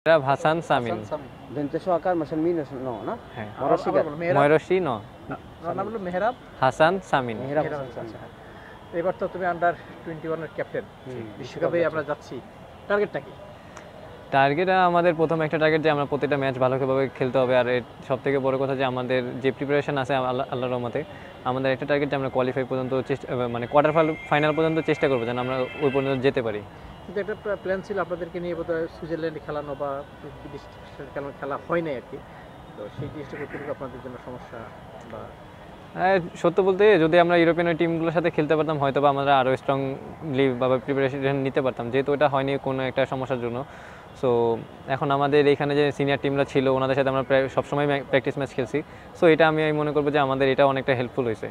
Mehrab Hassan Samin. Dentesco akar macam minus no na? Moiroshi no. নাম হলো Mehrab Hassan Samin. Mehrab Mehrab Hassan আচ্ছা। এবার তো তুমি আন্ডার 21 এর ক্যাপ্টেন বিশ্বকাপে আমরা যাচ্ছি টার্গেটটা কি টার্গেট আমাদের প্রথম একটা টার্গেট যে আমরা প্রতিটা ম্যাচ ভালোভাবে খেলতে হবে আর সবথেকে বড় কথা যে আমাদের যে প্রিপারেশন আছে আল্লাহর রহমতে আমাদের একটা টার্গেট যে আমরা কোয়ালিফাই পর্যন্ত চেষ্টা মানে কোয়ার্টার ফাইনাল পর্যন্ত চেষ্টা করবো যেন আমরা ওই পর্যন্ত যেতে পারি। কিন্তু একটা প্ল্যান ছিল আপনাদেরকে নিয়ে বোধহয় সুইজারল্যান্ডে খেলানো বা বিদেশ খেলা হয় নাই আর কি, তো সেই জিনিসটা কতটুকু আপনাদের জন্য সমস্যা বা সত্য বলতে যদি আমরা ইউরোপিয়ান টিমগুলোর সাথে খেলতে পারতাম হয়তো বা আমরা আরও স্ট্রংলি বা প্রিপারেশন নিতে পারতাম, যেহেতু এটা হয়নি কোনো একটা সমস্যার জন্য। সো এখন আমাদের এখানে যে সিনিয়র টিমরা ছিল ওনাদের সাথে আমরা প্রায় সবসময় প্র্যাকটিস ম্যাচ খেলছি, সো এটা আমি মনে করবো যে আমাদের এটা অনেকটা হেল্পফুল হয়েছে।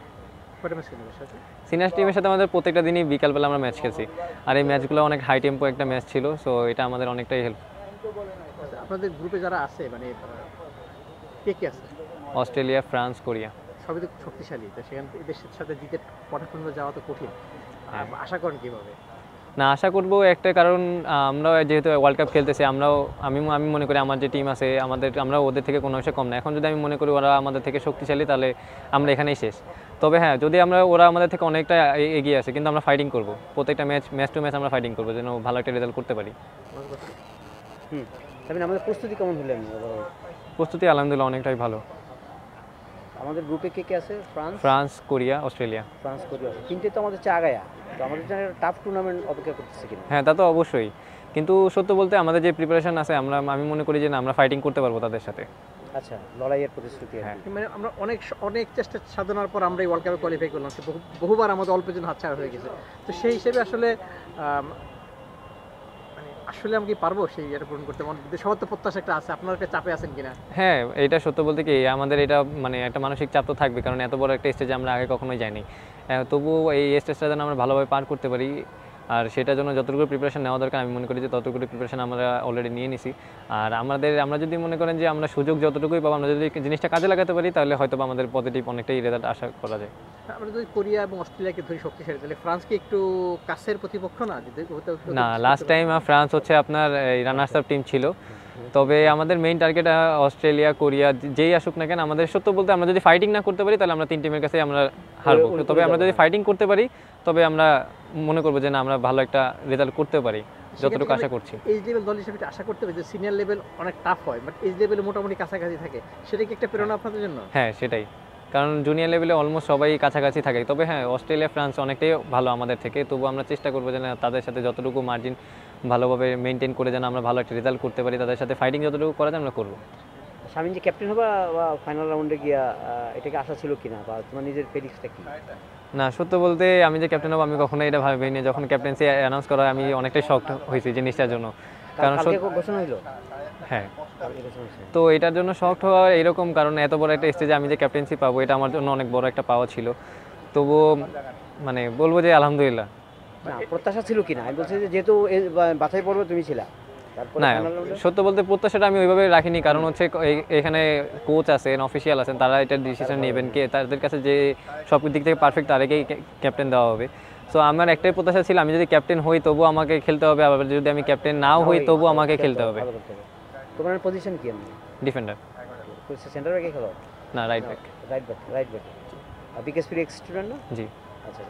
সিনিয়র টিমের সাথে আমাদের প্রত্যেকটা দিনই বিকালবেলা আমরা ম্যাচ খেলছি আর এই ম্যাচগুলো অনেক হাই টেম্পো একটা ম্যাচ ছিল, সো এটা আমাদের অনেকটাই হেল্প। আপনাদের গ্রুপে যারা আছে মানে কে কে আছে? অস্ট্রেলিয়া, ফ্রান্স, কোরিয়া সবই তো শক্তিশালী, তো সেখান দেশের সাথে জিতে কোয়ার্টার ফাইনালে যাওয়া তো কঠিন, আশা করেন কিভাবে? না আশা করবো একটা কারণ আমরা যেহেতু ওয়ার্ল্ড কাপ খেলতেছি আমি মনে করি আমার যে টিম আছে আমরা ওদের থেকে কোনো অংশে কম না। এখন যদি আমি মনে করি ওরা আমাদের থেকে শক্তিশালী তাহলে আমরা এখানেই শেষ। তবে হ্যাঁ যদি ওরা আমাদের থেকে অনেকটা এগিয়ে আছে কিন্তু আমরা ফাইটিং করবো, প্রত্যেকটা ম্যাচ টু ম্যাচ আমরা ফাইটিং করবো যেন ভালো একটা রেজাল্ট করতে পারি। আমাদের প্রস্তুতি কেমন হলেন? প্রস্তুতি আলহামদুলিল্লাহ অনেকটাই ভালো। আমাদের গ্রুপে কে কে আছে? France, Korea, Australia. France, Korea তিনটে তো আমাদের চা আগায়া, তো আমাদের জন্য টাফ টুর্নামেন্ট অপেক্ষা করতেছে কিনা? হ্যাঁ তা তো অবশ্যই, কিন্তু সত্য বলতে আমাদের যে প্রিপারেশন আছে আমি মনে করি যে না আমরা ফাইটিং করতে পারবো তাদের সাথে। আচ্ছা, লড়াইয়ের প্রতিশ্রুতি। হ্যাঁ মানে আমরা অনেক চেষ্টা সাধনার পর আমরা এই ওয়ার্ল্ড কাপে কোয়ালিফাই করলাম, বহুবার আমাদের অল্পের জন্য হাতছাড়া হয়ে গেছে, তো সেই হিসেবে আসলে আসলে আমি কি পারবো সেই এটা পূরণ করতে? সবার তো প্রত্যাশা একটা আছে, আপনারা একটা চাপে আছেন কিনা? হ্যাঁ এটা সত্য বলতে কি আমাদের এটা মানে একটা মানসিক চাপ তো থাকবে, কারণ এত বড় একটা স্টেজে আমরা আগে কখনোই যাইনি। তবুও এই স্টেজটা যেন আমরা ভালোভাবে পার করতে পারি আর সেটার জন্য যতটুকু প্রিপারেশন নেওয়া দরকার আমি মনে করি যে ততটুকু প্রিপারেশন আমরা অলরেডি নিয়ে নিছি। আর আমরা যদি মনে করেন যে আমরা সুযোগ যতটুকুই পাবো আমরা যদি জিনিসটা কাজে লাগাতে পারি তাহলে হয়তো আমাদের পজিটিভ অনেকটাই রেজাল্ট আশা করা যায়। আমরা যদি কোরিয়া এবং অস্ট্রেলিয়াকে ধরি শক্তিশালী, তাহলে ফ্রান্স কি একটু কাছের প্রতিপক্ষ না? না লাস্ট টাইম ফ্রান্স হচ্ছে আপনার রানার্স আপ টিম ছিল, তবে আমাদের মেইন টার্গেট অস্ট্রেলিয়া, কোরিয়া যেই আসুক না কেন আমাদের সত্য বলতে আমরা যদি ফাইটিং না করতে পারি তাহলে আমরা তিন টিমের কাছে আমরা হারবো, তবে আমরা যদি ফাইটিং করতে পারি তবে আমরা মনে করবো যে না আমরা ভালো একটা রেজাল্ট করতে পারি যতটুকু আশা করছি। এই লেভেল দল হিসেবে আশা করতে হবে যে সিনিয়র লেভেল অনেক টাফ হয়, বাট এই লেভেলে মোটামুটি কাছাকাছি থাকে, সেটা কি একটা প্রেরণা আপনাদের জন্য? হ্যাঁ সেটাই, কারণ জুনিয়র লেভেলে অলমোস্ট সবাই কাছাকাছি থাকে, তবে হ্যাঁ অস্ট্রেলিয়া, ফ্রান্স অনেকটাই ভালো আমাদের থেকে, তবু আমরা চেষ্টা করবো যেন তাদের সাথে যতটুকু মার্জিন ভালোভাবে মেনটেন করে যেন আমরা ভালো একটা রেজাল্ট করতে পারি, তাদের সাথে ফাইটিং যতটুকু করা যায় আমরা করবো। শামিন যে ক্যাপ্টেন হবা বা ফাইনাল রাউন্ডে গিয়া এটাকে আশা ছিল কিনা বা তোমার নিজের প্রেডিক্টটা কি? না সত্য বলতে আমি যে ক্যাপ্টেন হবো আমি কখনোই এটা ভাবিনি, যখন ক্যাপ্টেন্সি অ্যানাউন্স করা হয় আমি অনেকটাই শকড হয়েছি জিনিসটার জন্য, কারণ ঘোষণা হলো। হ্যাঁ তো এটার জন্য শকড হওয়া এরকম কারণ এত বড় একটা স্টেজে আমি যে ক্যাপ্টেন্সি পাবো এটা আমার জন্য অনেক বড় একটা পাওয়া ছিল, তবুও মানে বলবো যে আলহামদুলিল্লাহ। প্রত্যাশা ছিল কিনা আমি বলছি যে যেহেতু বাছাই পর্বে তুমি ছিলা, না সত্য বলতে প্রত্যাশাটা আমি ওইভাবে রাখিনি, কারণ হচ্ছে এখানে কোচ আছেন, অফিসিয়াল আছেন, তারা এটা ডিসিশন নেবেন কে তাদের কাছে যে সব দিক থেকে পারফেক্ট তাদেরকেই ক্যাপ্টেন দেওয়া হবে। সো আমার একটাই প্রত্যাশা ছিল আমি যদি ক্যাপ্টেন হই তবু আমাকে খেলতে হবে, আবার যদি আমি ক্যাপ্টেন নাও হই তবু আমাকে খেলতে হবে। তোমার পজিশন কি? ডিফেন্ডার। সেন্টার ব্যাকে খেলো? না right back. Right back. BKSP ex student না? জি। আচ্ছা।